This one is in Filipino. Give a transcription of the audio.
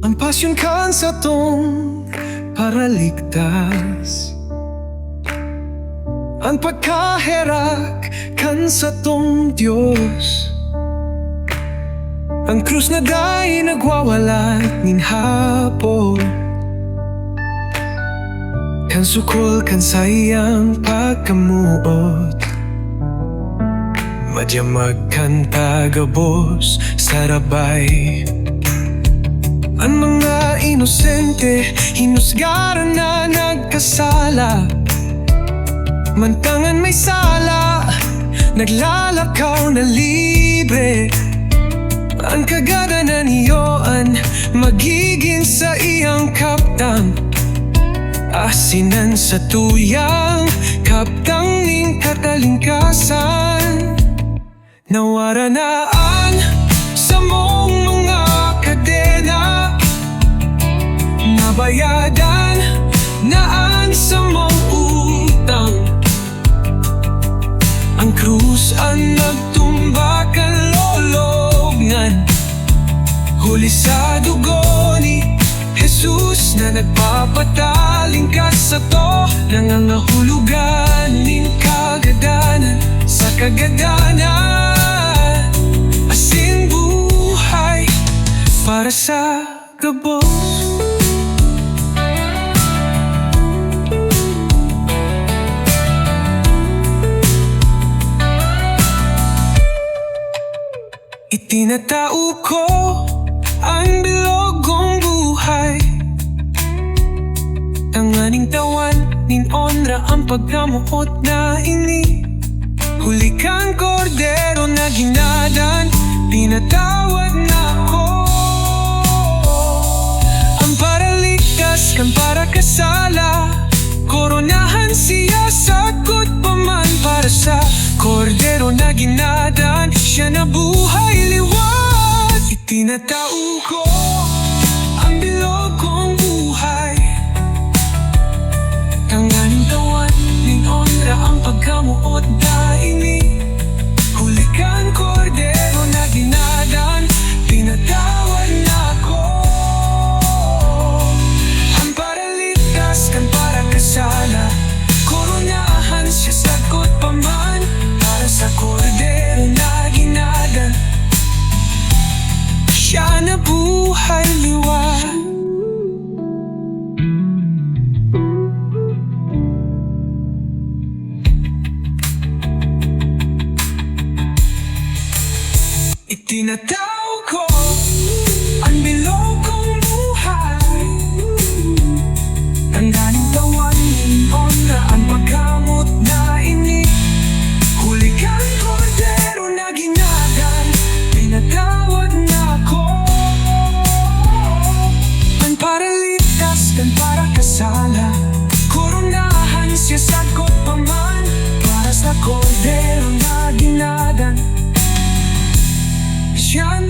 Ang pasyon kan sa tong para ligtas, ang pagkaherak kan sa tong Diyos. Ang krus na day nagwawalat nin hapon, kan sukol kan sayang pagkamuot. Madyamag kan tagabos sa rabay. Ang mga inosente hinusgaran na nagkasala, mantangan may sala, naglalakaw na libre. Ang kagadanan niyoan magiging sa iyang kaptang, asinan sa tuyang kaptang ning katalingkasan. Nawaranaan sa mong mga kadena, nabayadan naan sa mong utang. Ang krus ang nagtumba kalolobngan, huli sa dugo ni Jesus na nagpapataling ka sa to. Nangangahulugan nin kagadanan sa kagadanan, asin buhay para sa gabos. Itinatao ko ang bilogong buhay, tanganing tawan nin onra ang pagkamuot na ini. Huli kang kordero na ginadan, tinatawag na ako. Ang paraligtas kan para kasala, koronahan siya sagot pa man para sa kordero na ginadan. Siya nabuhay liwat. Itinatao ko ang bilog kong buhay, tanganing tawan ning onra ang pagkamuot na ini. Huli kang kordero na ginadan, tinatawag na ako. Ang paraligtas kan para kasala, koronahan siya sagot pa man para sa kordero na ginadan. Siya nabuhay liwat. Itinatao ko ang bilog kong buhay, tanggaling tawan ning onra ang pagkamot na ini. Huli kang kordero na ginadan, tinatawag na ako. Ang paraligtas kan para kasala, koronahan siya sagot pa man para sa kordero na ginadan. Siya